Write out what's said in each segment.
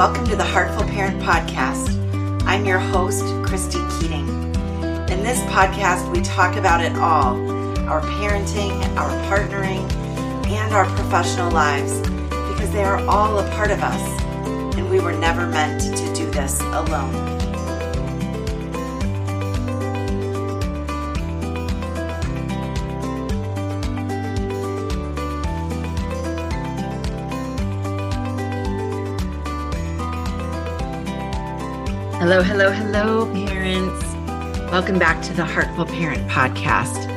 Welcome to the Heartful Parent Podcast. I'm your host, Christy Keating. In this podcast, we talk about it all, our parenting, our partnering, and our professional lives, because they are all a part of us, and we were never meant to do this alone. Hello, parents. Welcome back to the Heartful Parent Podcast.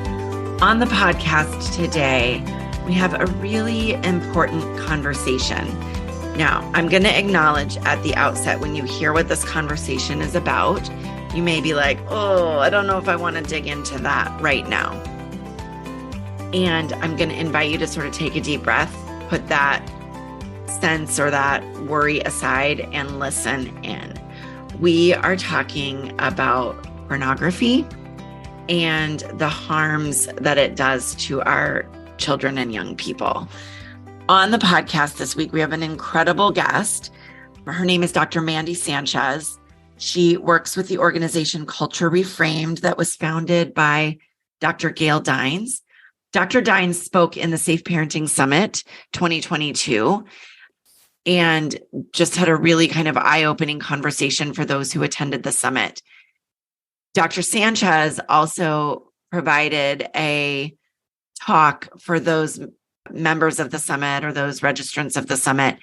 On the podcast today, we have a really important conversation. Now, I'm going to acknowledge at the outset, when you hear what this conversation is about, you may be like, oh, I don't know if I want to dig into that right now. And I'm going to invite you to sort of take a deep breath, put that sense or that worry aside, and listen in. We are talking about pornography and the harms that it does to our children and young people. On the podcast this week, we have an incredible guest. Her name is Dr. Mandy Sanchez. She works with the organization Culture Reframed that was founded by Dr. Gail Dines. Dr. Dines spoke in the Safe Parenting Summit 2022 and just had a really kind of eye-opening conversation for those who attended the summit. Dr. Sanchez also provided a talk for those members of the summit or those registrants of the summit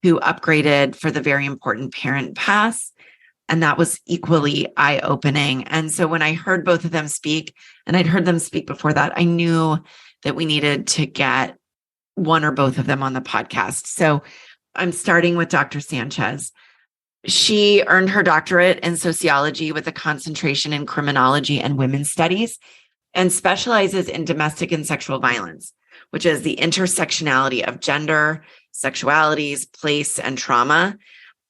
who upgraded for the very important Parent Pass. And that was equally eye-opening. And so when I heard both of them speak, and I'd heard them speak before that, I knew that we needed to get one or both of them on the podcast. So I'm starting with Dr. Sanchez. She earned her doctorate in sociology with a concentration in criminology and women's studies, and specializes in domestic and sexual violence, which is the intersectionality of gender, sexualities, place, and trauma,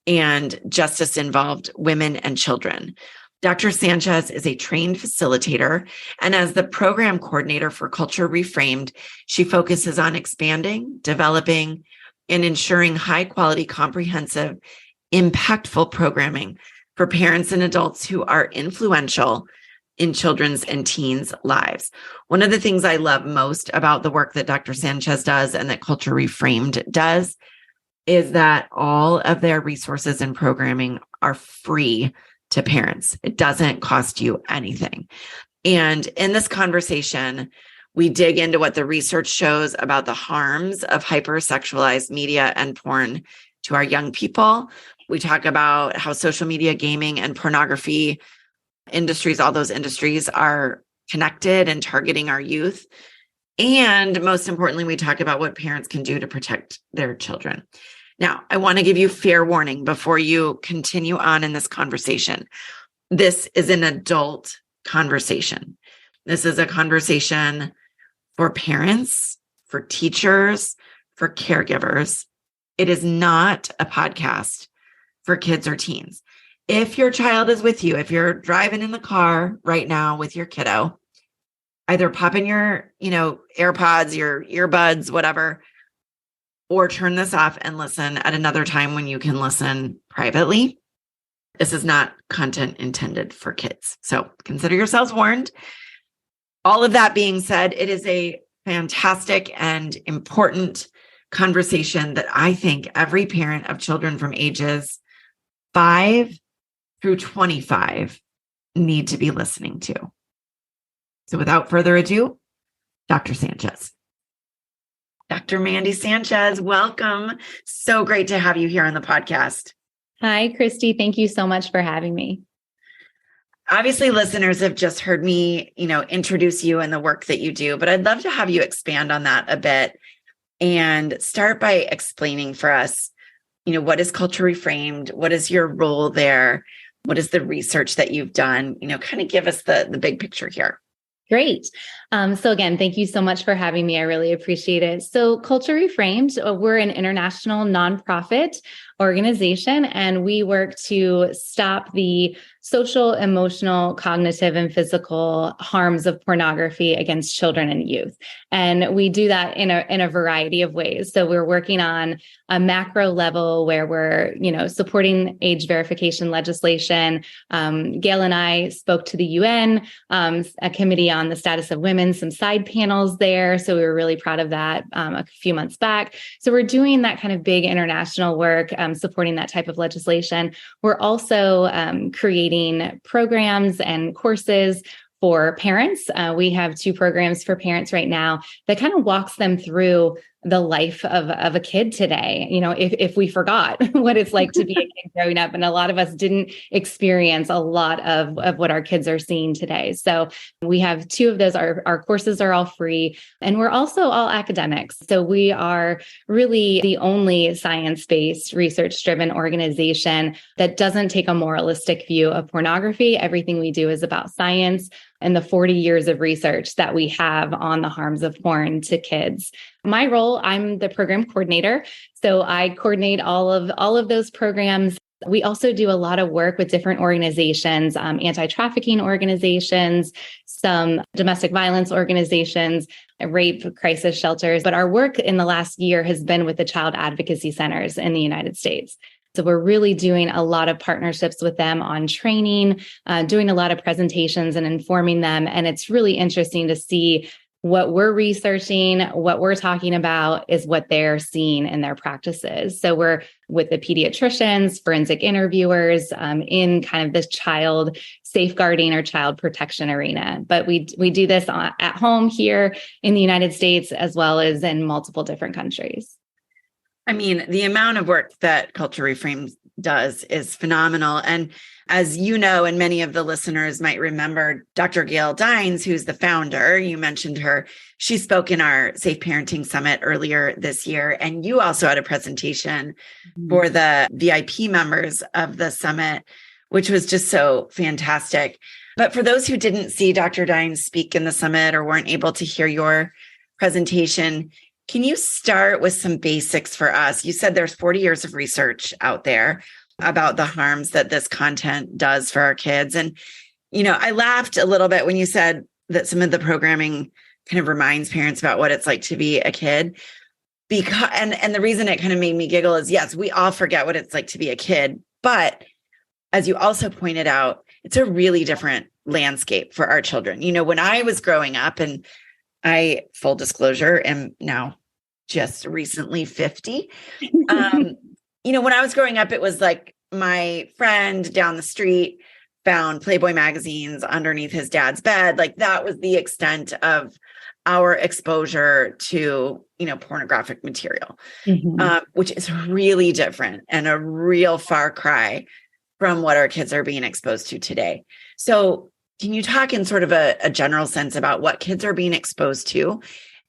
and justice involved women and children. Dr. Sanchez is a trained facilitator, and as the program coordinator for Culture Reframed, she focuses on expanding, developing, and ensuring high-quality, comprehensive, impactful programming for parents and adults who are influential in children's and teens' lives. One of the things I love most about the work that Dr. Sanchez does and that Culture Reframed does is that all of their resources and programming are free to parents. It doesn't cost you anything. And in this conversation, we dig into what the research shows about the harms of hypersexualized media and porn to our young people. We talk about how social media, gaming, and pornography industries, all those industries are connected and targeting our youth. And most importantly, we talk about what parents can do to protect their children. Now, I want to give you fair warning before you continue on in this conversation. This is an adult conversation. This is a conversation for parents, for teachers, for caregivers. It is not a podcast for kids or teens. If your child is with you, if you're driving in the car right now with your kiddo, either pop in your, AirPods, your earbuds, whatever, or turn this off and listen at another time when you can listen privately. This is not content intended for kids. So consider yourselves warned. All of that being said, it is a fantastic and important conversation that I think every parent of children from ages 5 through 25 need to be listening to. So without further ado, Dr. Sanchez. Dr. Mandy Sanchez, welcome. So great to have you here on the podcast. Hi, Christy. Thank you so much for having me. Obviously, listeners have just heard me, introduce you and the work that you do, but I'd love to have you expand on that a bit and start by explaining for us, what is Culture Reframed? What is your role there? What is the research that you've done? Kind of give us the big picture here. Great. So again, thank you so much for having me. I really appreciate it. So Culture Reframed, we're an international nonprofit. organization, and we work to stop the social, emotional, cognitive, and physical harms of pornography against children and youth. And we do that in a variety of ways. So we're working on a macro level where we're, supporting age verification legislation. Gail and I spoke to the UN, a committee on the status of women, some side panels there. So we were really proud of that a few months back. So we're doing that kind of big international work, supporting that type of legislation. We're also creating programs and courses for parents. We have 2 programs for parents right now that kind of walks them through the life of a kid today. If we forgot what it's like to be a kid growing up, and a lot of us didn't experience a lot of what our kids are seeing today. So we have 2 of those. Our courses are all free, and we're also all academics. So we are really the only science-based, research-driven organization that doesn't take a moralistic view of pornography. Everything we do is about science and the 40 years of research that we have on the harms of porn to kids. My role, I'm the program coordinator. So I coordinate all of those programs. We also do a lot of work with different organizations, anti-trafficking organizations, some domestic violence organizations, rape crisis shelters. But our work in the last year has been with the child advocacy centers in the United States. So we're really doing a lot of partnerships with them on training, doing a lot of presentations and informing them. And it's really interesting to see what we're researching, what we're talking about is what they're seeing in their practices. So we're with the pediatricians, forensic interviewers in kind of this child safeguarding or child protection arena. But we do this at home here in the United States, as well as in multiple different countries. I mean, the amount of work that Culture Reframed does is phenomenal. And as you know, and many of the listeners might remember, Dr. Gail Dines, who's the founder, you mentioned her, she spoke in our Safe Parenting Summit earlier this year. And you also had a presentation for the VIP members of the summit, which was just so fantastic. But for those who didn't see Dr. Dines speak in the summit or weren't able to hear your presentation, can you start with some basics for us? You said there's 40 years of research out there about the harms that this content does for our kids. And, I laughed a little bit when you said that some of the programming kind of reminds parents about what it's like to be a kid. And the reason it kind of made me giggle is, yes, we all forget what it's like to be a kid. But as you also pointed out, it's a really different landscape for our children. When I was growing up, and I, full disclosure, am now just recently 50. When I was growing up, it was like my friend down the street found Playboy magazines underneath his dad's bed. Like that was the extent of our exposure to, pornographic material, which is really different and a real far cry from what our kids are being exposed to today. So can you talk in sort of a general sense about what kids are being exposed to?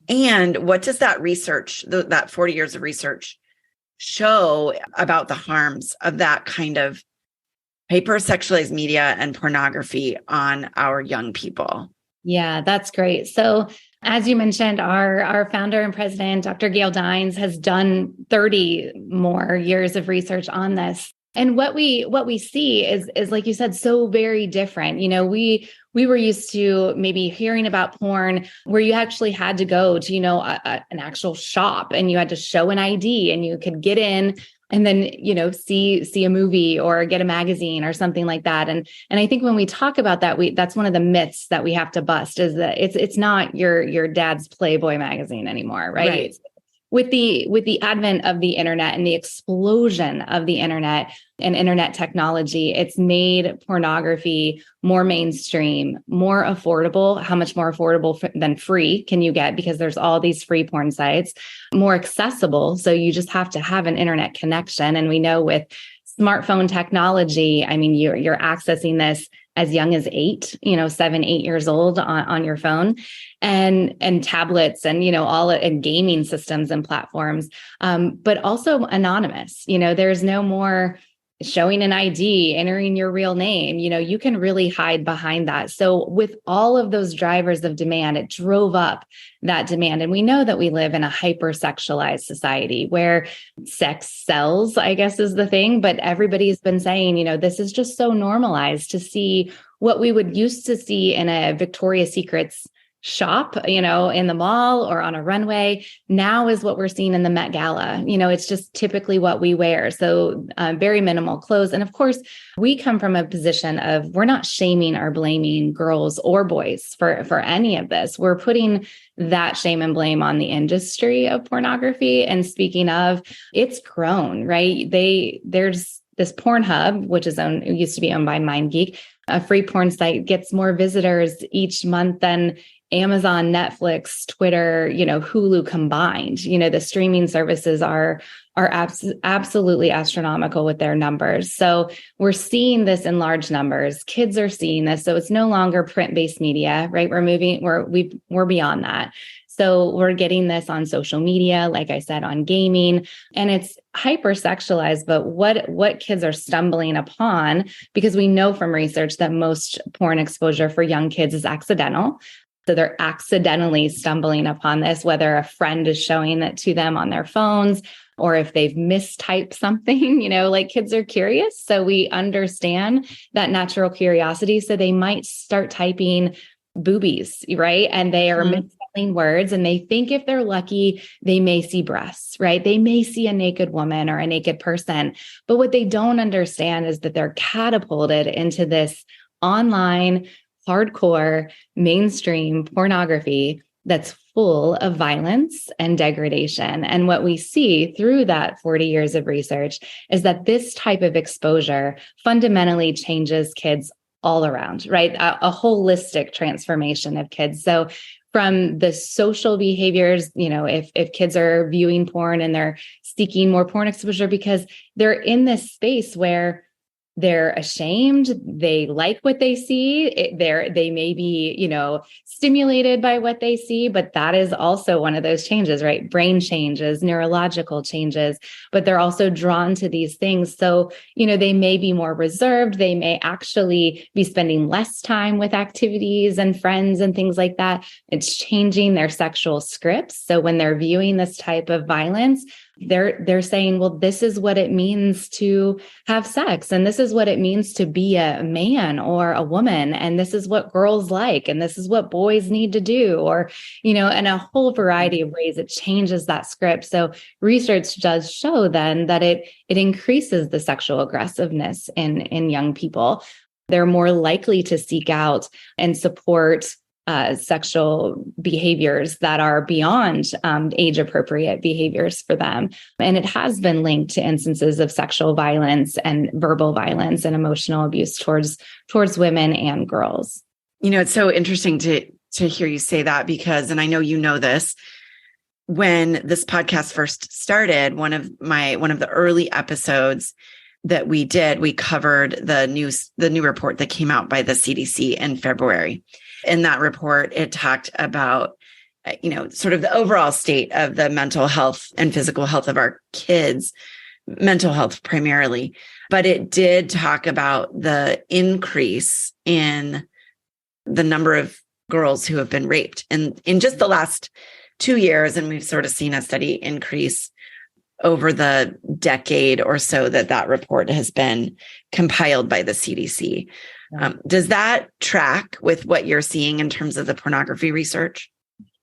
And what does that research, that 40 years of research, show about the harms of that kind of hypersexualized media and pornography on our young people? Yeah, that's great. So as you mentioned, our founder and president, Dr. Gail Dines, has done 30 more years of research on this. And what we see is like you said, so very different. We were used to maybe hearing about porn where you actually had to go to, an actual shop and you had to show an ID and you could get in and then, see a movie or get a magazine or something like that. And I think when we talk about that, that's one of the myths that we have to bust, is that it's not your dad's Playboy magazine anymore, right? With the advent of the internet and the explosion of the internet and internet technology, it's made pornography more mainstream, more affordable. How much more affordable than free can you get? Because there's all these free porn sites, more accessible. So you just have to have an internet connection. And we know with smartphone technology, I mean, you're accessing this as young as 7, 8 years old on your phone, and tablets and, all and gaming systems and platforms, but also anonymous. There's no more showing an ID, entering your real name, you can really hide behind that. So with all of those drivers of demand, it drove up that demand. And we know that we live in a hypersexualized society where sex sells, I guess is the thing. But everybody's been saying, this is just so normalized to see what we would used to see in a Victoria's Secret's shop, in the mall or on a runway, now is what we're seeing in the Met Gala. It's just typically what we wear. So very minimal clothes. And of course, we come from a position of we're not shaming or blaming girls or boys for any of this. We're putting that shame and blame on the industry of pornography. And speaking of, it's grown, right? There's this Pornhub, which it used to be owned by MindGeek, a free porn site, gets more visitors each month than Amazon, Netflix, Twitter, Hulu combined. The streaming services are absolutely astronomical with their numbers. So we're seeing this in large numbers. Kids are seeing this. So it's no longer print-based media, right? We're beyond that. So we're getting this on social media, like I said, on gaming, and it's hypersexualized. But what kids are stumbling upon, because we know from research that most porn exposure for young kids is accidental. So they're accidentally stumbling upon this, whether a friend is showing it to them on their phones or if they've mistyped something, like kids are curious. So we understand that natural curiosity. So they might start typing boobies, right? And they are misspelling words, and they think if they're lucky, they may see breasts, right? They may see a naked woman or a naked person. But what they don't understand is that they're catapulted into this online hardcore mainstream pornography that's full of violence and degradation. And what we see through that 40 years of research is that this type of exposure fundamentally changes kids all around, right? A holistic transformation of kids. So from the social behaviors, if kids are viewing porn and they're seeking more porn exposure because they're in this space where they're ashamed, they like what they see, they may be, stimulated by what they see, but that is also one of those changes, right? Brain changes, neurological changes, but they're also drawn to these things. So, they may be more reserved. They may actually be spending less time with activities and friends and things like that. It's changing their sexual scripts. So when they're viewing this type of violence, they're saying, well, this is what it means to have sex. And this is what it means to be a man or a woman. And this is what girls like. And this is what boys need to do, or, in a whole variety of ways, it changes that script. So research does show then that it increases the sexual aggressiveness in young people. They're more likely to seek out and support sexual behaviors that are beyond age-appropriate behaviors for them. And it has been linked to instances of sexual violence and verbal violence and emotional abuse towards women and girls. It's so interesting to hear you say that, because, and I know you know this, when this podcast first started, one of the early episodes that we did, we covered the new report that came out by the CDC in February. In that report, it talked about, sort of the overall state of the mental health and physical health of our kids, mental health primarily. But it did talk about the increase in the number of girls who have been raped in just the last 2 years. And we've sort of seen a steady increase over the decade or so that report has been compiled by the CDC. Does that track with what you're seeing in terms of the pornography research?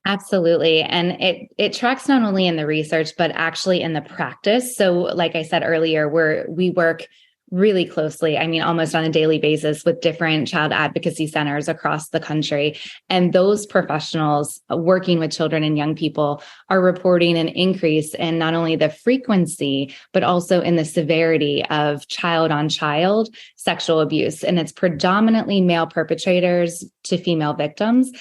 Absolutely. And it tracks not only in the research, but actually in the practice. So like I said earlier, we work really closely, almost on a daily basis with different child advocacy centers across the country. And those professionals working with children and young people are reporting an increase in not only the frequency, but also in the severity of child-on-child sexual abuse. And it's predominantly male perpetrators to female victims.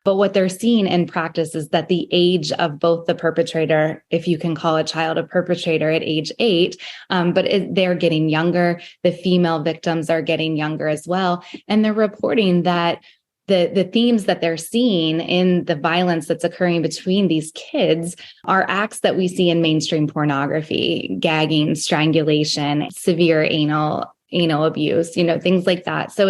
But what they're seeing in practice is that the age of both the perpetrator, if you can call a child a perpetrator at age 8, they're getting younger. The female victims are getting younger as well. And they're reporting that the themes that they're seeing in the violence that's occurring between these kids are acts that we see in mainstream pornography, gagging, strangulation, severe anal abuse, things like that. So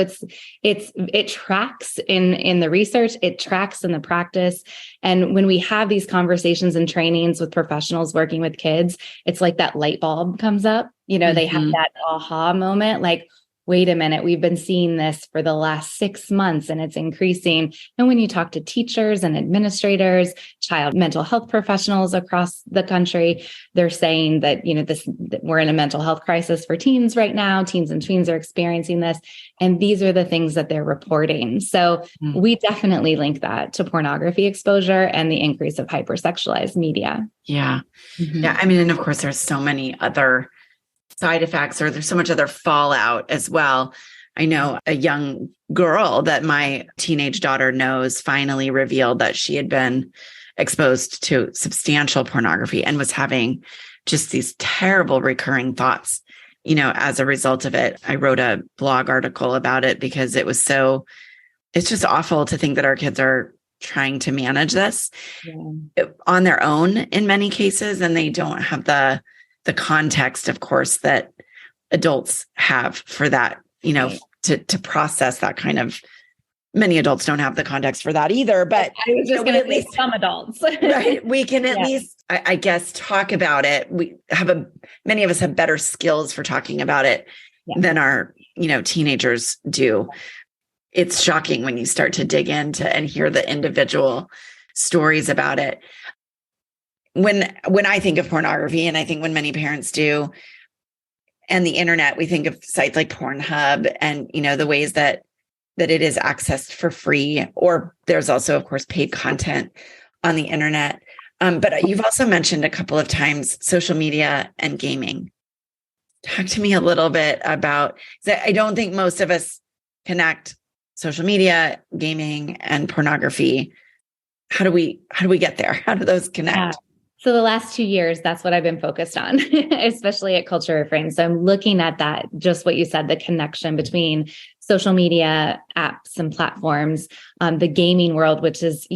it tracks in the research, it tracks in the practice. And when we have these conversations and trainings with professionals working with kids, it's like that light bulb comes up, they have that aha moment, like, wait a minute, we've been seeing this for the last 6 months and it's increasing. And when you talk to teachers and administrators, child mental health professionals across the country, they're saying that, that we're in a mental health crisis for teens right now. Teens and tweens are experiencing this. And these are the things that they're reporting. So we definitely link that to pornography exposure and the increase of hypersexualized media. Yeah. Yeah. I mean, and of course, there's so many other side effects, or there's so much other fallout as well. I know a young girl that my teenage daughter knows finally revealed that she had been exposed to substantial pornography and was having just these terrible recurring thoughts, as a result of it. I wrote a blog article about it because it's just awful to think that our kids are trying to manage this on their own in many cases, and they don't have the context, of course, that adults have for that, to process that kind of. Many adults don't have the context for that either, but I was just going to say some adults, right? We can at least, I guess, talk about it. Many of us have better skills for talking about it than our, teenagers do. It's shocking when you start to dig into and hear the individual stories about it. When I think of pornography, and I think when many parents do, and the internet, we think of sites like Pornhub and, the ways that it is accessed for free, or there's also, of course, paid content on the internet. But you've also mentioned a couple of times social media and gaming. Talk to me a little bit about, I don't think most of us connect social media, gaming, and pornography. How do we get there? How do those connect? Yeah. So the last 2 years, that's what I've been focused on, especially at Culture Reframed. So I'm looking at that, just what you said, the connection between social media apps and platforms, the gaming world, which is,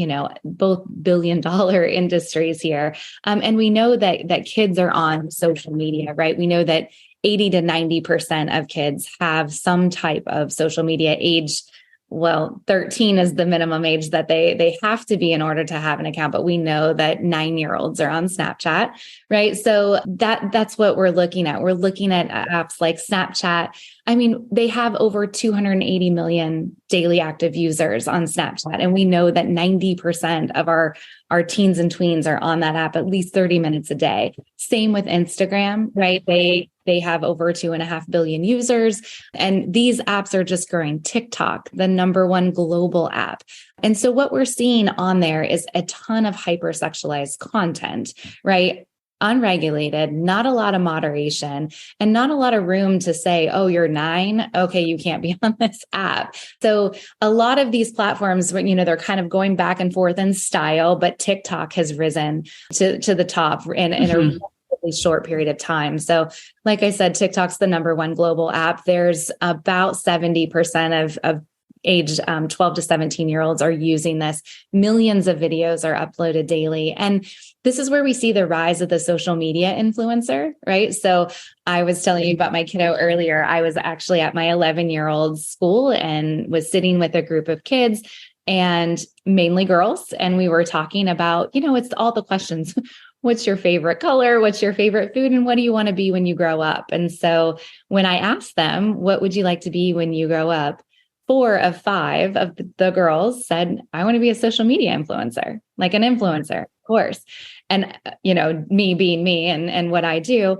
both billion-dollar industries here. And we know that kids are on social media, right? We know that 80 to 90% of kids have some type of social media age. Well, 13 is the minimum age that they have to be in order to have an account. But we know that 9-year-olds are on Snapchat, right? So that's what we're looking at. We're looking at apps like Snapchat. I mean, they have over 280 million daily active users on Snapchat. And we know that 90% of our teens and tweens are on that app at least 30 minutes a day. Same with Instagram, right? They have over 2.5 billion users. And these apps are just growing. TikTok, the #1 global app. And so what we're seeing on there is a ton of hypersexualized content, right? Unregulated, not a lot of moderation, and not a lot of room to say, oh, you're 9. Okay, you can't be on this app. So a lot of these platforms, they're kind of going back and forth in style, but TikTok has risen to the top in a relatively short period of time. So like I said, TikTok's the #1 global app. There's about 70% of age 12 to 17-year-olds are using this. Millions of videos are uploaded daily. And this is where we see the rise of the social media influencer, right? So I was telling you about my kiddo earlier. I was actually at my 11-year-old's school and was sitting with a group of kids, and mainly girls. And we were talking about, it's all the questions. What's your favorite color? What's your favorite food? And what do you want to be when you grow up? And so when I asked them, what would you like to be when you grow up? 4 of 5 of the girls said, I want to be a social media influencer, like an influencer, of course. And, me being me and what I do,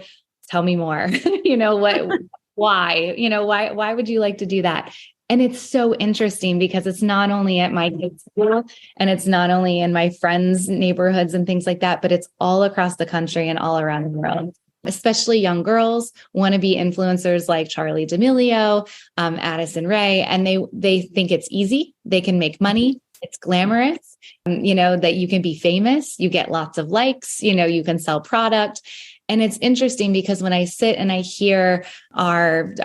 tell me more, why would you like to do that? And it's so interesting because it's not only at my kids' school and it's not only in my friends' neighborhoods and things like that, but it's all across the country and all around the world. Especially young girls want to be influencers like Charlie D'Amelio, Addison Rae, and they think it's easy. They can make money. It's glamorous, that you can be famous. You get lots of likes, you can sell product. And it's interesting because when I sit and I hear our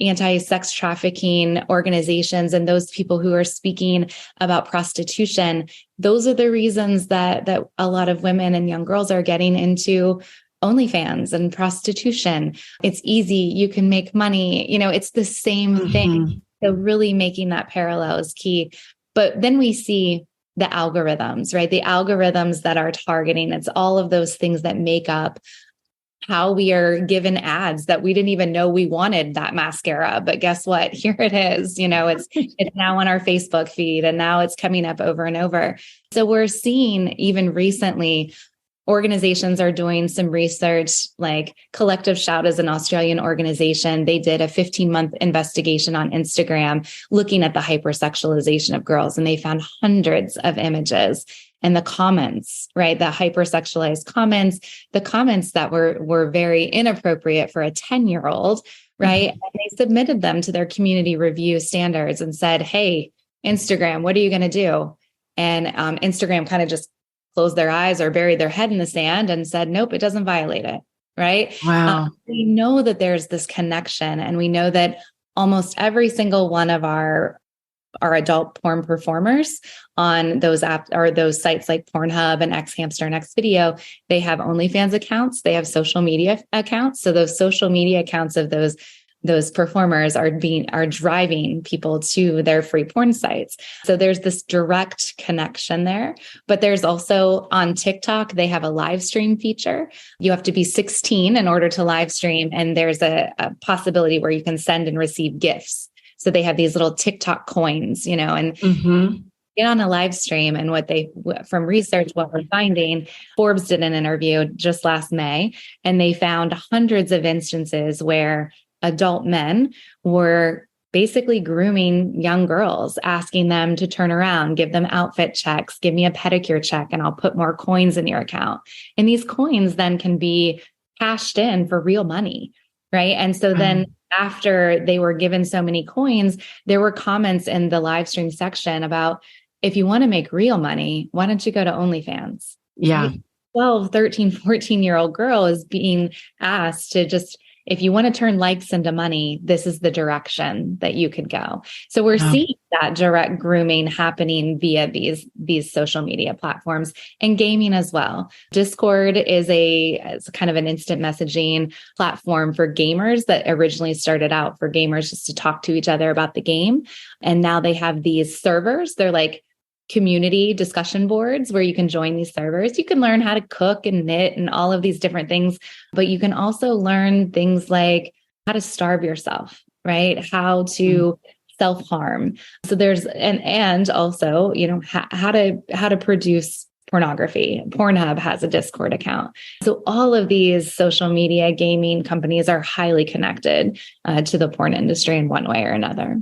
anti-sex trafficking organizations and those people who are speaking about prostitution, those are the reasons that a lot of women and young girls are getting into OnlyFans and prostitution. It's easy. You can make money. It's the same thing. So really making that parallel is key. But then we see the algorithms, right? The algorithms that are targeting, it's all of those things that make up how we are given ads that we didn't even know we wanted that mascara. But guess what? Here it is. It's now on our Facebook feed, and now it's coming up over and over. So we're seeing even recently, organizations are doing some research, like Collective Shout is an Australian organization. They did a 15-month investigation on Instagram looking at the hypersexualization of girls, and they found hundreds of images. And the comments, right? The hypersexualized comments, the comments that were very inappropriate for a 10-year-old, right? And they submitted them to their community review standards and said, hey, Instagram, what are you going to do? And Instagram kind of just closed their eyes or buried their head in the sand and said, nope, it doesn't violate it, right? Wow. We know that there's this connection, and we know that almost every single one of our adult porn performers on those apps or those sites like Pornhub and Xhamster and Xvideo, they have OnlyFans accounts, they have social media accounts. So those social media accounts of those performers are driving people to their free porn sites. So there's this direct connection there. But there's also on TikTok, they have a live stream feature. You have to be 16 in order to live stream. And there's a possibility where you can send and receive gifts. So they have these little TikTok coins, and get on a live stream. And from research, what we're finding, Forbes did an interview just last May, and they found hundreds of instances where adult men were basically grooming young girls, asking them to turn around, give them outfit checks, give me a pedicure check, and I'll put more coins in your account. And these coins then can be cashed in for real money, right? And so then after they were given so many coins, there were comments in the live stream section about, if you want to make real money, why don't you go to OnlyFans? Yeah. 12, 13, 14-year-old girl is being asked to just, if you want to turn likes into money, this is the direction that you could go. So we're seeing that direct grooming happening via these social media platforms and gaming as well. Discord is kind of an instant messaging platform for gamers that originally started out for gamers just to talk to each other about the game. And now they have these servers. They're like community discussion boards where you can join these servers. You can learn how to cook and knit and all of these different things, but you can also learn things like how to starve yourself, right? How to self-harm. So there's, and also, how to produce pornography. Pornhub has a Discord account. So all of these social media gaming companies are highly connected to the porn industry in one way or another.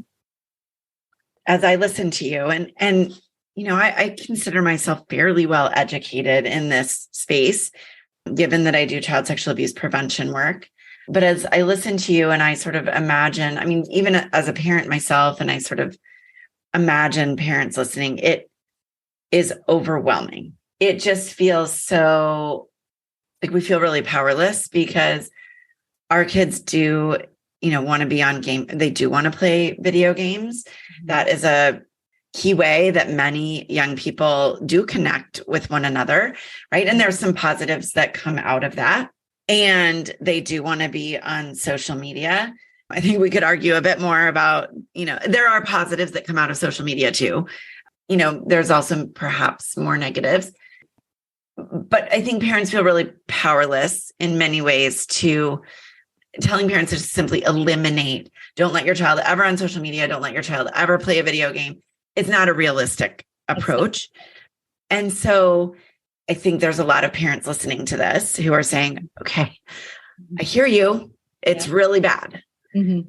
As I listen to you and I consider myself fairly well educated in this space, given that I do child sexual abuse prevention work. But as I listen to you and I sort of imagine, even as a parent myself, and I sort of imagine parents listening, it is overwhelming. It just feels so like we feel really powerless because our kids do, want to be on game. They do want to play video games. That is a key way that many young people do connect with one another, right? And there's some positives that come out of that. And they do want to be on social media. I think we could argue a bit more about, there are positives that come out of social media too. There's also perhaps more negatives. But I think parents feel really powerless in many ways to telling parents to simply eliminate, don't let your child ever on social media, don't let your child ever play a video game. It's not a realistic approach. And so I think there's a lot of parents listening to this who are saying, okay, I hear you. It's really bad. Mm-hmm.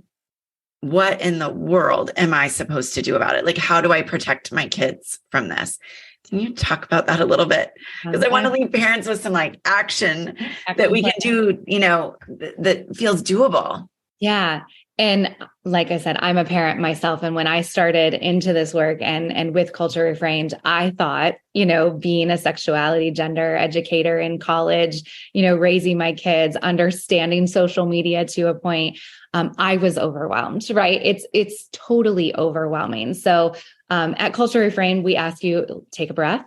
What in the world am I supposed to do about it? Like, how do I protect my kids from this? Can you talk about that a little bit? Because I want to leave parents with some action that we can do, that feels doable. Yeah. And like I said, I'm a parent myself. And when I started into this work and with Culture Reframed, I thought, being a sexuality, gender educator in college, raising my kids, understanding social media to a point, I was overwhelmed, right? It's totally overwhelming. So at Culture Reframed, we ask you, take a breath,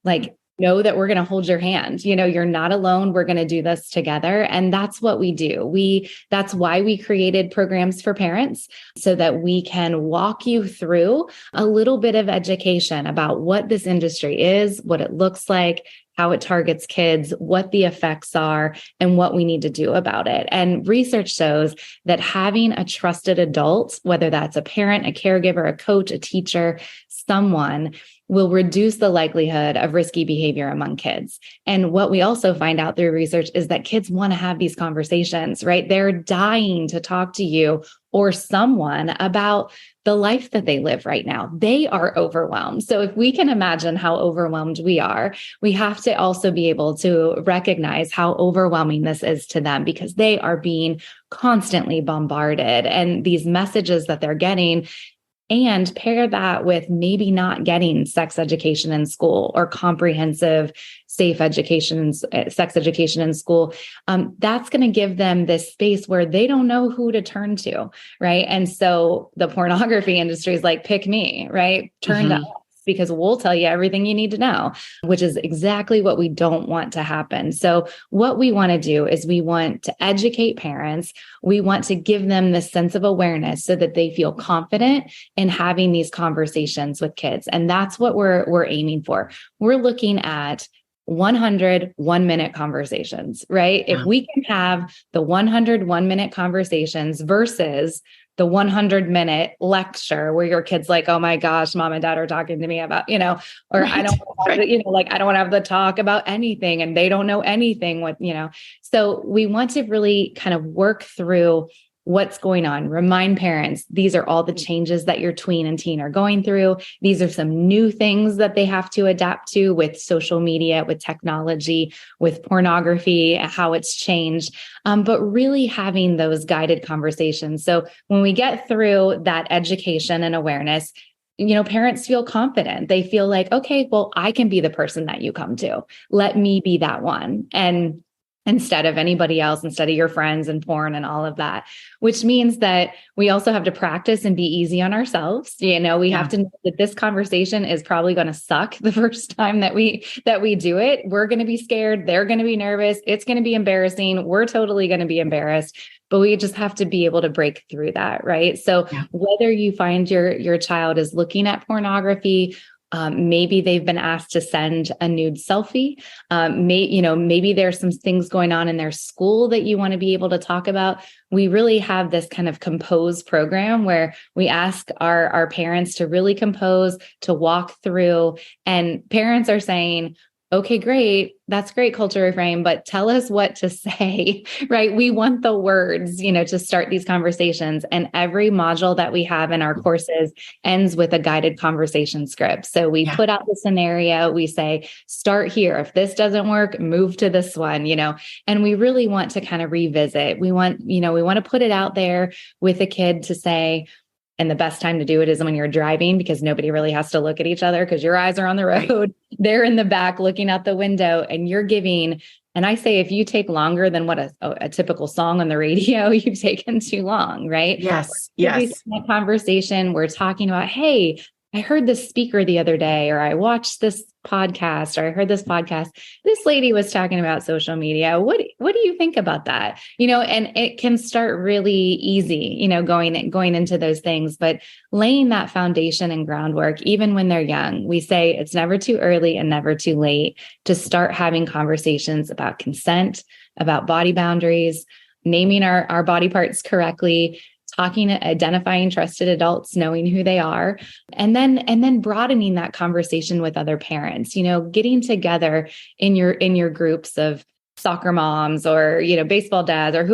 like, know that we're going to hold your hand. You're not alone. We're going to do this together. And that's what we do. That's why we created programs for parents, so that we can walk you through a little bit of education about what this industry is, what it looks like, how it targets kids, what the effects are, and what we need to do about it. And research shows that having a trusted adult, whether that's a parent, a caregiver, a coach, a teacher, someone, will reduce the likelihood of risky behavior among kids. And what we also find out through research is that kids want to have these conversations, right? They're dying to talk to you or someone about the life that they live right now. They are overwhelmed. So if we can imagine how overwhelmed we are, we have to also be able to recognize how overwhelming this is to them, because they are being constantly bombarded, and these messages that they're getting. And pair that with maybe not getting sex education in school or comprehensive, safe education, sex education in school. That's going to give them this space where they don't know who to turn to, right? And so the pornography industry is like, pick me, right? Turn to us, because we'll tell you everything you need to know, which is exactly what we don't want to happen. So what we want to do is we want to educate parents. We want to give them this sense of awareness so that they feel confident in having these conversations with kids. And that's what we're aiming for. We're looking at 100 1-minute conversations, right? If we can have the 100 1-minute conversations versus the 100-minute lecture where your kid's like, oh my gosh, mom and dad are talking to me about, or right. I don't want to, I don't want to have the talk about anything, and they don't know anything So we want to really kind of work through what's going on. Remind parents, these are all the changes that your tween and teen are going through. These are some new things that they have to adapt to with social media, with technology, with pornography, how it's changed, but really having those guided conversations. So when we get through that education and awareness, parents feel confident. They feel like, okay, well, I can be the person that you come to. Let me be that one. And instead of anybody else, instead of your friends and porn and all of that, which means that we also have to practice and be easy on ourselves. We have to know that this conversation is probably going to suck the first time that we do it. We're going to be scared. They're going to be nervous. It's going to be embarrassing. We're totally going to be embarrassed, but we just have to be able to break through that. Right. So whether you find your child is looking at pornography, maybe they've been asked to send a nude selfie. Maybe there's some things going on in their school that you want to be able to talk about. We really have this kind of compose program where we ask our parents to really compose, to walk through, and parents are saying, okay, great. That's great, Culture Reframed, but tell us what to say, right? We want the words, to start these conversations. And every module that we have in our courses ends with a guided conversation script. So we put out the scenario, we say, start here. If this doesn't work, move to this one, and we really want to kind of revisit. We want to put it out there with a kid to say, and the best time to do it is when you're driving, because nobody really has to look at each other because your eyes are on the road. They're in the back looking out the window, and you're giving. And I say, if you take longer than what a typical song on the radio, you've taken too long, right? Yes. That conversation, we're talking about, hey, I heard this speaker the other day, or I watched this podcast, or I heard this podcast. This lady was talking about social media. What do you think about that? And it can start really easy, going into those things, but laying that foundation and groundwork, even when they're young. We say it's never too early and never too late to start having conversations about consent, about body boundaries, naming our body parts correctly, identifying trusted adults, knowing who they are, and then broadening that conversation with other parents, getting together in your groups of soccer moms or, baseball dads or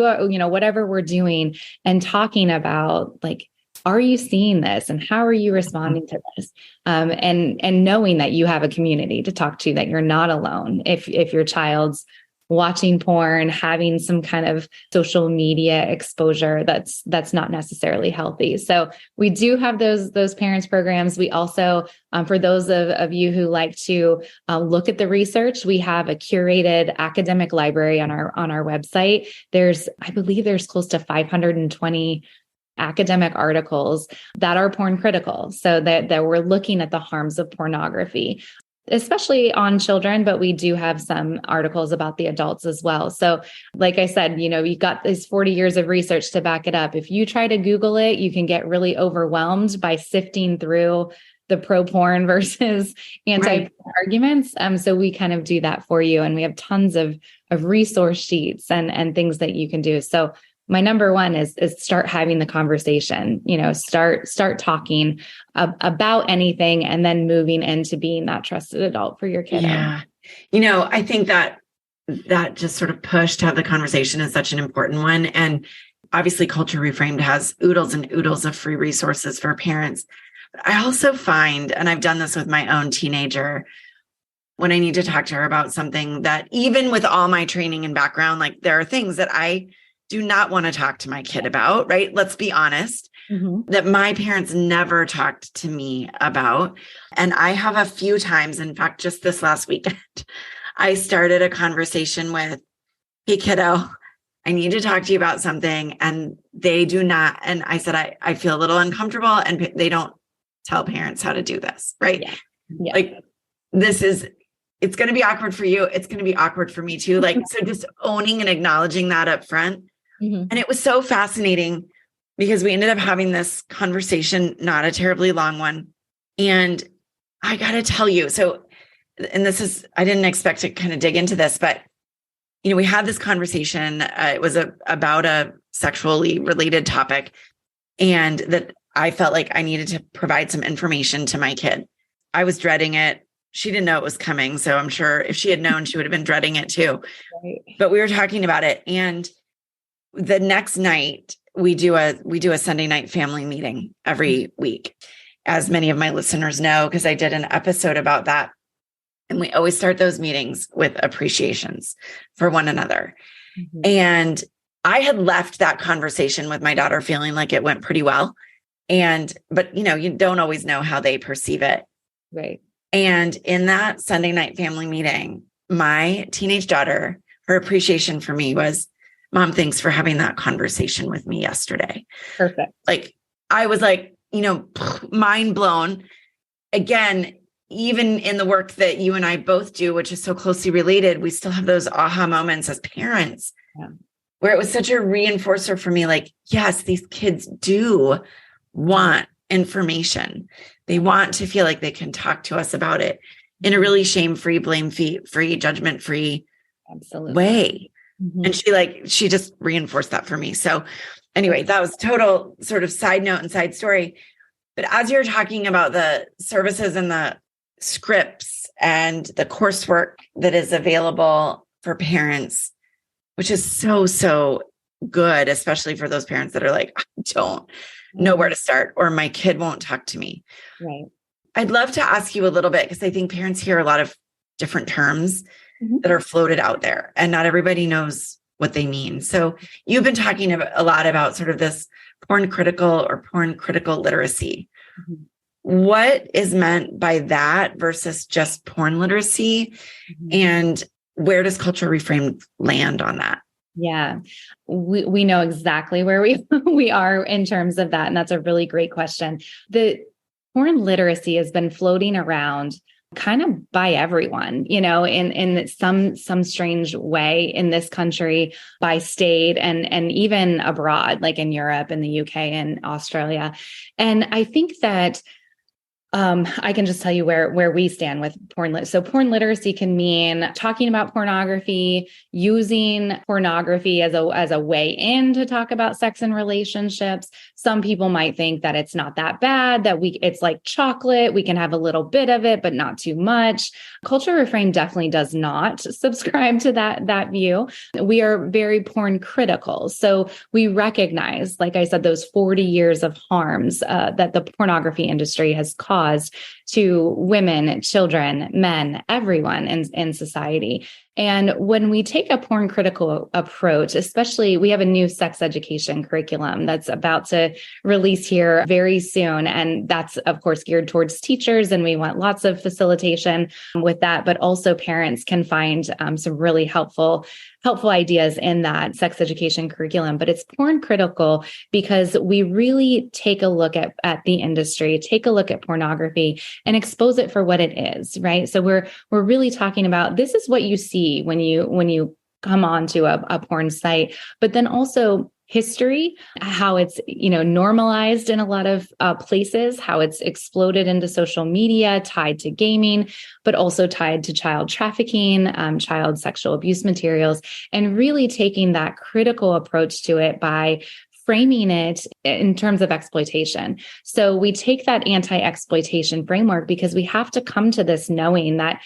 whatever we're doing, and talking about, like, are you seeing this? And how are you responding to this? And knowing that you have a community to talk to, that you're not alone if your child's watching porn, having some kind of social media exposure that's not necessarily healthy. So we do have those parents programs. We also, for those of you who like to look at the research, we have a curated academic library on our website. I believe there's close to 520 academic articles that are porn critical. So that we're looking at the harms of pornography, especially on children, but we do have some articles about the adults as well. So like I said, you've got these 40 years of research to back it up. If you try to Google it, you can get really overwhelmed by sifting through the pro-porn versus anti-porn arguments. So we kind of do that for you. And we have tons of resource sheets and things that you can do. So my number one is start having the conversation, start talking about anything and then moving into being that trusted adult for your kid. Yeah. I think that just sort of push to have the conversation is such an important one. And obviously Culture Reframed has oodles and oodles of free resources for parents. But I also find, and I've done this with my own teenager, when I need to talk to her about something that even with all my training and background, like there are things that I do not want to talk to my kid about, right? Let's be honest, that my parents never talked to me about. And I have a few times, in fact, just this last weekend, I started a conversation with, hey kiddo, I need to talk to you about something. And they do not. And I said, I feel a little uncomfortable and they don't tell parents how to do this, right? Yeah. Like it's going to be awkward for you. It's going to be awkward for me too. Like, so just owning and acknowledging that up front. And it was so fascinating because we ended up having this conversation, not a terribly long one. And I got to tell you, I didn't expect to kind of dig into this, but, we had this conversation. It was about a sexually related topic, and that I felt like I needed to provide some information to my kid. I was dreading it. She didn't know it was coming. So I'm sure if she had known, she would have been dreading it too. Right. But we were talking about it. And the next night we do a Sunday night family meeting every week, as many of my listeners know, because I did an episode about that. And we always start those meetings with appreciations for one another. And I had left that conversation with my daughter feeling like it went pretty well. But you don't always know how they perceive it. Right. And in that Sunday night family meeting, my teenage daughter, her appreciation for me was, Mom, thanks for having that conversation with me yesterday. Perfect. Like, I was like, mind blown. Again, even in the work that you and I both do, which is so closely related, we still have those aha moments as parents where it was such a reinforcer for me. Like, yes, these kids do want information. They want to feel like they can talk to us about it in a really shame-free, blame-free, judgment-free way. And she just reinforced that for me. So anyway, that was total sort of side note and side story. But as you're talking about the services and the scripts and the coursework that is available for parents, which is so good, especially for those parents that are like, I don't know where to start, or my kid won't talk to me. Right. I'd love to ask you a little bit, because I think parents hear a lot of different terms that are floated out there, and not everybody knows what they mean. So you've been talking a lot about sort of this porn critical literacy. What is meant by that versus just porn literacy? And where does Culture Reframed land on that? Yeah, we know exactly where we are in terms of that. And that's a really great question. The porn literacy has been floating around kind of by everyone, in some strange way in this country, by state and even abroad, like in Europe and the UK and Australia. And I think that I can just tell you where we stand with porn. So porn literacy can mean talking about pornography, using pornography as a way in to talk about sex and relationships. Some people might think that it's not that bad, that it's like chocolate. We can have a little bit of it, but not too much. Culture Reframed definitely does not subscribe to that view. We are very porn critical. So we recognize, like I said, those 40 years of harms that the pornography industry has caused to women, children, men, everyone in society. And when we take a porn critical approach, especially we have a new sex education curriculum that's about to release here very soon. And that's, of course, geared towards teachers. And we want lots of facilitation with that, but also parents can find some really helpful ideas in that sex education curriculum. But it's porn critical because we really take a look at the industry, take a look at pornography and expose it for what it is, right? So we're really talking about, this is what you see when you come onto a porn site, but then also history, how it's, normalized in a lot of places, how it's exploded into social media, tied to gaming, but also tied to child trafficking, child sexual abuse materials, and really taking that critical approach to it by framing it in terms of exploitation. So we take that anti-exploitation framework because we have to come to this knowing that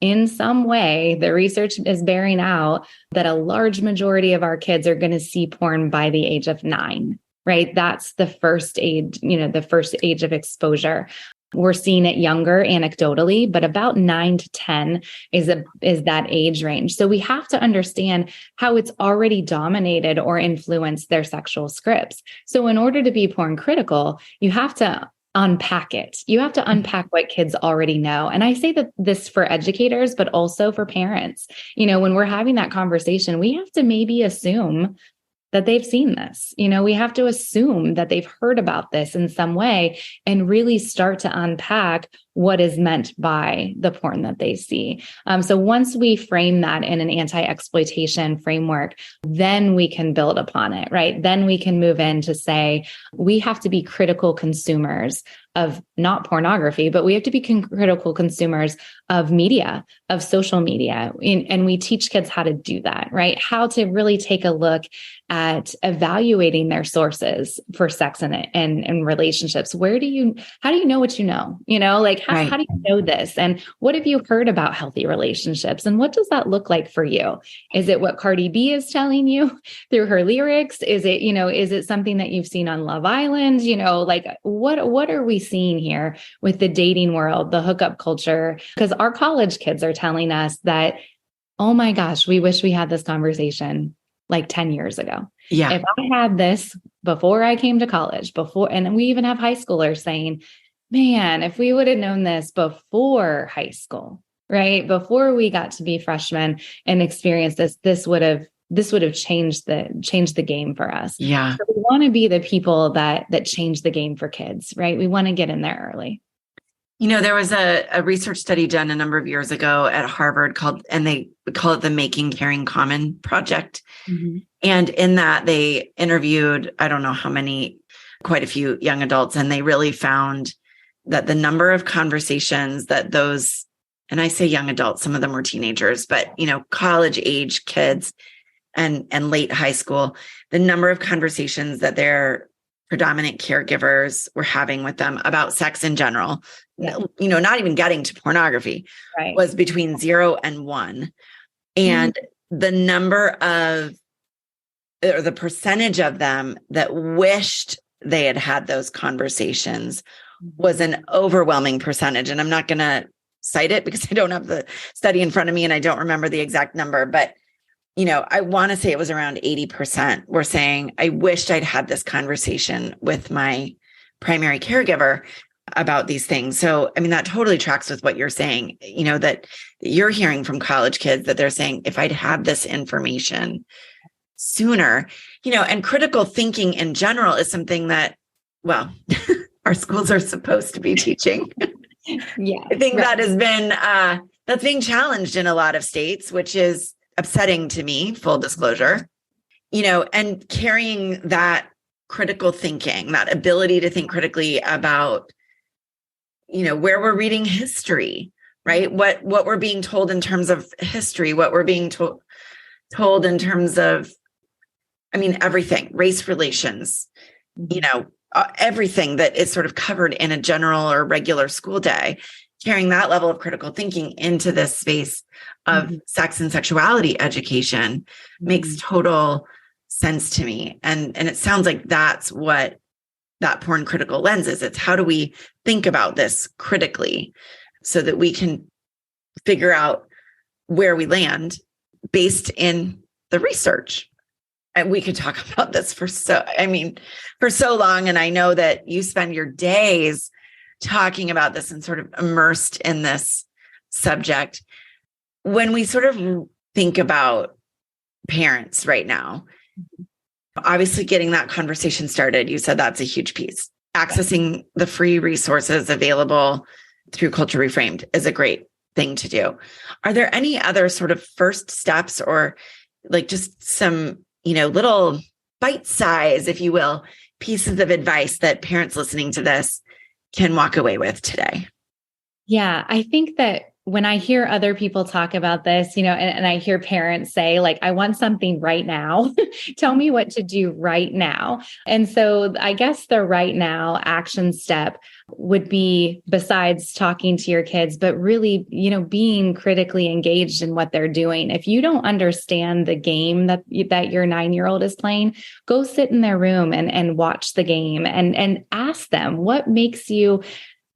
in some way, the research is bearing out that a large majority of our kids are going to see porn by the age of 9, right? That's the first age, the first age of exposure. We're seeing it younger anecdotally, but about 9 to 10 is that age range. So we have to understand how it's already dominated or influenced their sexual scripts. So in order to be porn critical, you have to unpack it. You have to unpack what kids already know. And I say that this for educators, but also for parents. When we're having that conversation, we have to maybe assume that they've seen this. We have to assume that they've heard about this in some way and really start to unpack what is meant by the porn that they see. So once we frame that in an anti-exploitation framework, then we can build upon it, right? Then we can move in to say, we have to be critical consumers of not pornography, but we have to be critical consumers of media, of social media. And we teach kids how to do that, right? How to really take a look at evaluating their sources for sex and relationships. How do you know what you know? How do you know this? And what have you heard about healthy relationships? And what does that look like for you? Is it what Cardi B is telling you through her lyrics? Is it something that you've seen on Love Island? What are we seeing here with the dating world, the hookup culture? Because our college kids are telling us that, oh my gosh, we wish we had this conversation like 10 years ago. Yeah. If I had this before I came to college, and we even have high schoolers saying, man, if we would have known this before high school, right? Before we got to be freshmen and experience this would have changed the game for us. Yeah. So we want to be the people that change the game for kids, right? We want to get in there early. There was a research study done a number of years ago at Harvard and they call it the Making Caring Common Project. Mm-hmm. And in that they interviewed, I don't know how many, quite a few young adults, and they really found that the number of conversations that those, and I say young adults, some of them were teenagers, but, college age kids and late high school, the number of conversations that their predominant caregivers were having with them about sex in general, not even getting to pornography, right, was between 0 and 1. And the number of, or the percentage of them that wished they had had those conversations was an overwhelming percentage. And I'm not going to cite it because I don't have the study in front of me and I don't remember the exact number, but I want to say it was around 80% were saying, I wished I'd had this conversation with my primary caregiver about these things. So, that totally tracks with what you're saying, that you're hearing from college kids that they're saying, if I'd had this information sooner, and critical thinking in general is something that, well, our schools are supposed to be teaching. Yeah. I think that has been, that's being challenged in a lot of states, which is upsetting to me, full disclosure, and carrying that critical thinking, that ability to think critically about, where we're reading history, right? What we're being told in terms of history, what we're being told in terms of, everything, race relations, everything that is sort of covered in a general or regular school day, carrying that level of critical thinking into this space of sex and sexuality education makes total sense to me. And it sounds like that's what that porn critical lens is. It's how do we think about this critically so that we can figure out where we land based in the research. And we could talk about this for so long. And I know that you spend your days talking about this and sort of immersed in this subject. When we sort of think about parents right now, obviously getting that conversation started, you said that's a huge piece. Accessing the free resources available through Culture Reframed is a great thing to do. Are there any other sort of first steps or like just some, little bite size, if you will, pieces of advice that parents listening to this can walk away with today? Yeah, I think that when I hear other people talk about this, and I hear parents say, like, I want something right now. Tell me what to do right now. And so I guess the right now action step would be, besides talking to your kids, but really, being critically engaged in what they're doing. If you don't understand the game that your 9-year-old is playing, go sit in their room and watch the game and ask them, what makes you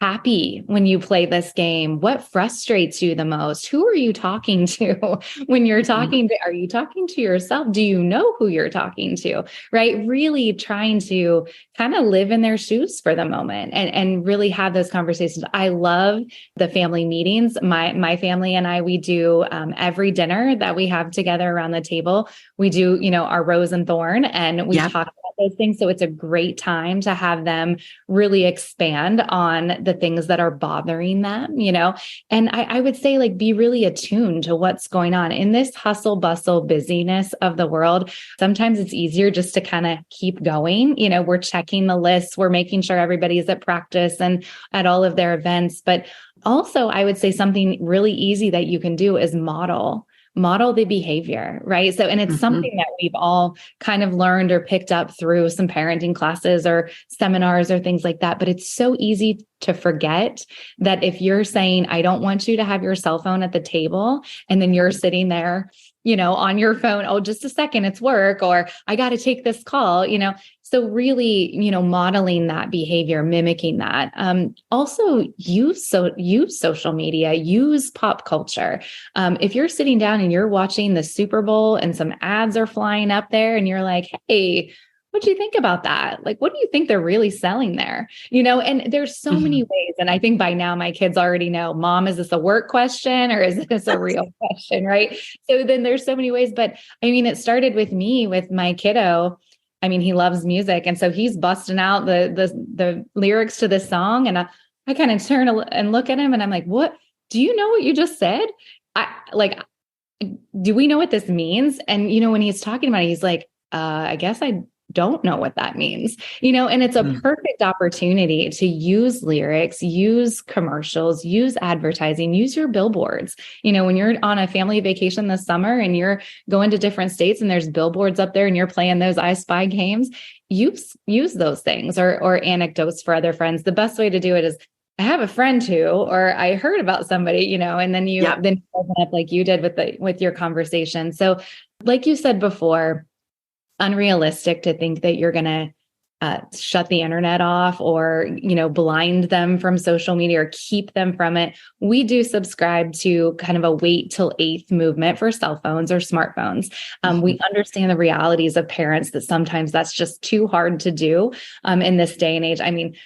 happy when you play this game? What frustrates you the most? Who are you talking to when you're talking to? Are you talking to yourself? Do you know who you're talking to? Right? Really trying to kind of live in their shoes for the moment and really have those conversations. I love the family meetings. My family and I, we do every dinner that we have together around the table. We do, our rose and thorn, and we talk about those things. So it's a great time to have them really expand on the things that are bothering them, and I would say, like, be really attuned to what's going on in this hustle bustle busyness of the world. Sometimes it's easier just to kind of keep going. We're checking the lists, we're making sure everybody's at practice and at all of their events. But also, I would say something really easy that you can do is model the behavior, right? So, and it's something that we've all kind of learned or picked up through some parenting classes or seminars or things like that. But it's so easy to forget that if you're saying, I don't want you to have your cell phone at the table, and then you're sitting there, on your phone, oh, just a second, it's work, or I got to take this call, So really, modeling that behavior, mimicking that. Also use social media, use pop culture. If you're sitting down and you're watching the Super Bowl and some ads are flying up there and you're like, hey, what do you think about that? Like, what do you think they're really selling there? And there's so many ways. And I think by now my kids already know, Mom, is this a work question or is this a real question? Right. So then there's so many ways, but it started with me, with my kiddo. He loves music. And so he's busting out the lyrics to this song. And I kind of turn and look at him and I'm like, what, do you know what you just said? Do we know what this means? And, when he's talking about it, he's like, I guess I don't know what that means, and it's a perfect opportunity to use lyrics, use commercials, use advertising, use your billboards. When you're on a family vacation this summer and you're going to different states and there's billboards up there and you're playing those I Spy games, use those things or anecdotes for other friends. The best way to do it is, I have a friend who, or I heard about somebody, and then you open up like you did with your conversation. So like you said before, unrealistic to think that you're going to shut the internet off or, blind them from social media or keep them from it. We do subscribe to kind of a wait till 8th movement for cell phones or smartphones. We understand the realities of parents that sometimes that's just too hard to do in this day and age.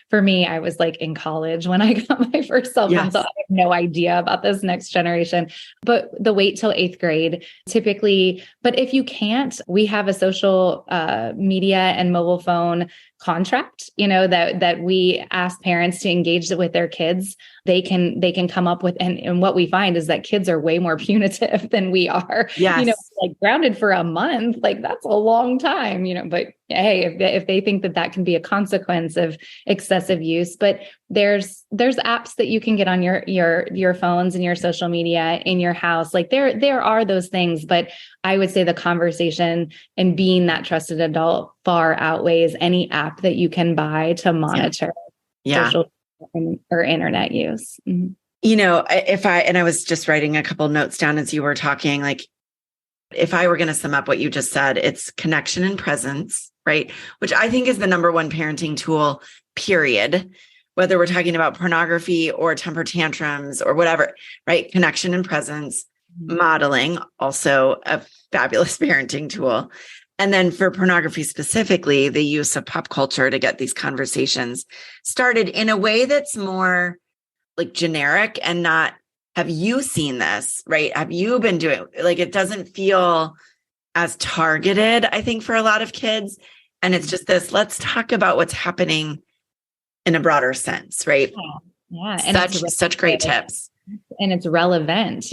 For me, I was like in college when I got my first cell phone, so I have no idea about this next generation. But the wait till 8th grade, typically, but if you can't, we have a social media and mobile phone contract, that we ask parents to engage with their kids. They can come up with, and what we find is that kids are way more punitive than we are. Yes. Like grounded for a month, like that's a long time, but hey, if they think that can be a consequence of excessive use, but there's apps that you can get on your phones and your social media in your house. Like there are those things, but I would say the conversation and being that trusted adult far outweighs any app that you can buy to monitor social or internet use. I was just writing a couple notes down as you were talking, like If I were going to sum up what you just said, it's connection and presence, right? Which I think is the number one parenting tool, period. Whether we're talking about pornography or temper tantrums or whatever, right? Connection and presence, modeling, also a fabulous parenting tool. And then for pornography specifically, the use of pop culture to get these conversations started in a way that's more like generic and not, have you seen this, right? Have you been doing, like, it doesn't feel as targeted, I think, for a lot of kids. And it's just this, let's talk about what's happening in a broader sense, right? Yeah. And such great tips. And it's relevant,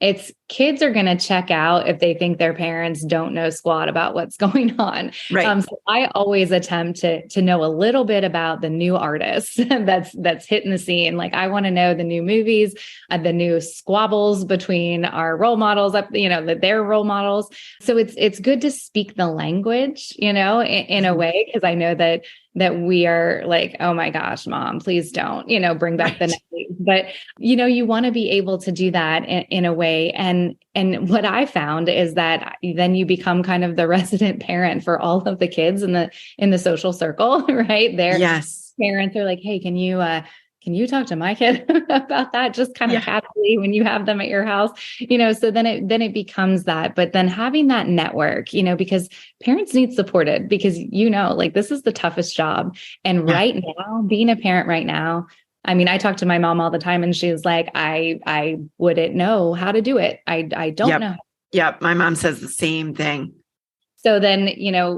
it's kids are going to check out if they think their parents don't know squat about what's going on. Right. So I always attempt to know a little bit about the new artists that's hitting the scene. Like, I want to know the new movies, the new squabbles between our role models, their role models. So it's good to speak the language, in a way, because I know that we are like, oh my gosh, mom, please don't, bring back the 90s. But, you want to be able to do that in a way. And what I found is that then you become kind of the resident parent for all of the kids in the social circle, right? Their parents are like, hey, can you talk to my kid about that? Just kind of casually when you have them at your house, so then it becomes that. But then having that network, because parents need supported, because, like, this is the toughest job. And right now, being a parent right now, I mean, I talk to my mom all the time and she's like, I wouldn't know how to do it. I don't know. Yep. My mom says the same thing. So then,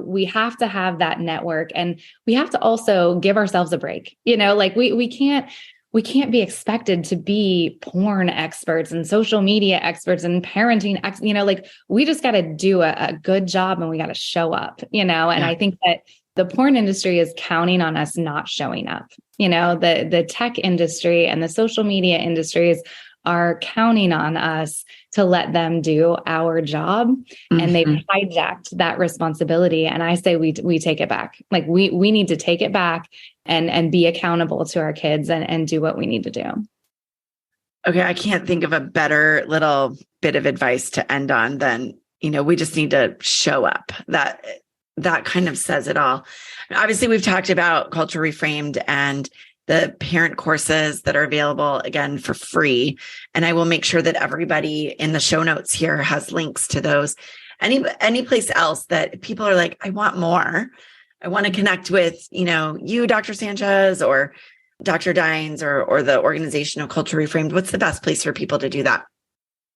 we have to have that network, and we have to also give ourselves a break. Like we can't be expected to be porn experts and social media experts and parenting, like, we just got to do a good job, and we got to show up, and I think that the porn industry is counting on us not showing up. The tech industry and the social media industries are counting on us to let them do our job. Mm-hmm. And they've hijacked that responsibility. And I say we take it back. Like, we need to take it back and be accountable to our kids and do what we need to do. Okay. I can't think of a better little bit of advice to end on than, we just need to show up. That kind of says it all. Obviously, we've talked about Culture Reframed and the parent courses that are available, again, for free. And I will make sure that everybody in the show notes here has links to those. Any place else that people are like, I want more. I want to connect with, you, Dr. Sanchez, or Dr. Dines, or the organization of Culture Reframed. What's the best place for people to do that?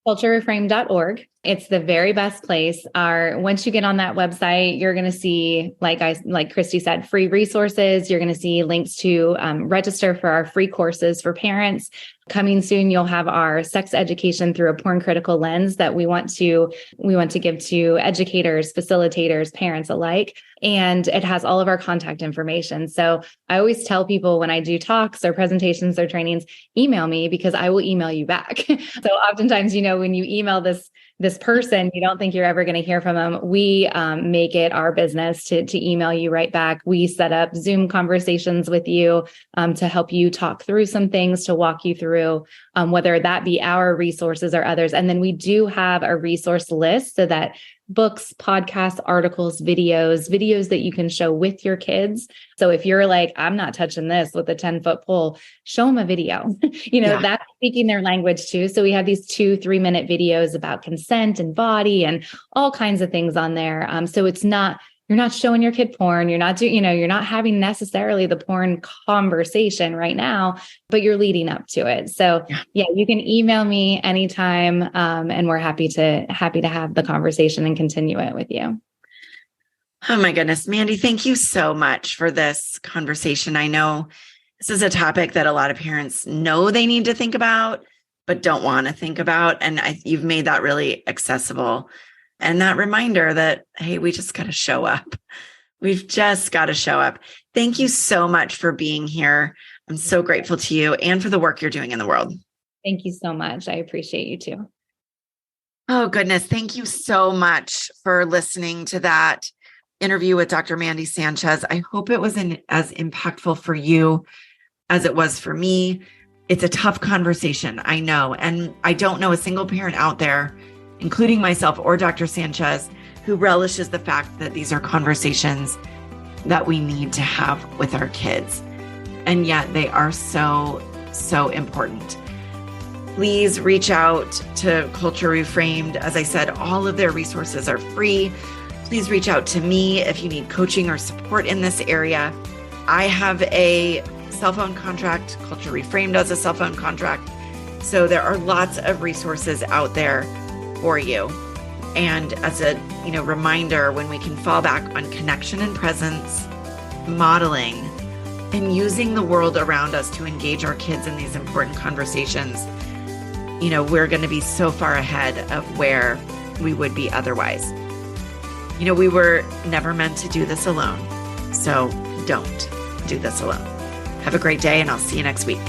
culturereframed.org. It's the very best place. Once you get on that website, you're going to see, like Christy said, free resources. You're going to see links to register for our free courses for parents. Coming soon, you'll have our sex education through a porn critical lens that we want to give to educators, facilitators, parents alike. And it has all of our contact information. So I always tell people when I do talks or presentations or trainings, email me, because I will email you back. So oftentimes, when you email this person, you don't think you're ever going to hear from them. We make it our business to email you right back. We set up Zoom conversations with you to help you talk through some things, to walk you through whether that be our resources or others. And then we do have a resource list, so that books, podcasts, articles, videos that you can show with your kids. So if you're like, I'm not touching this with a 10-foot pole, show them a video, that's speaking their language too. So we have these 2-3 minute videos about consent and body and all kinds of things on there. So you're not showing your kid porn. You're not you're not having necessarily the porn conversation right now, but you're leading up to it. So you can email me anytime. And we're happy to have the conversation and continue it with you. Oh my goodness, Mandy, thank you so much for this conversation. I know this is a topic that a lot of parents know they need to think about, but don't want to think about. And you've made that really accessible. And that reminder that, hey, we just got to show up. We've just got to show up. Thank you so much for being here. I'm so grateful to you and for the work you're doing in the world. Thank you so much. I appreciate you too. Oh, goodness. Thank you so much for listening to that interview with Dr. Mandy Sanchez. I hope it was as impactful for you as it was for me. It's a tough conversation, I know. And I don't know a single parent out there including myself or Dr. Sanchez, who relishes the fact that these are conversations that we need to have with our kids. And yet they are so, so important. Please reach out to Culture Reframed. As I said, all of their resources are free. Please reach out to me if you need coaching or support in this area. I have a cell phone contract. Culture Reframed does a cell phone contract. So there are lots of resources out there for you. And as a reminder, when we can fall back on connection and presence, modeling, and using the world around us to engage our kids in these important conversations, we're going to be so far ahead of where we would be otherwise. We were never meant to do this alone. So don't do this alone. Have a great day, and I'll see you next week.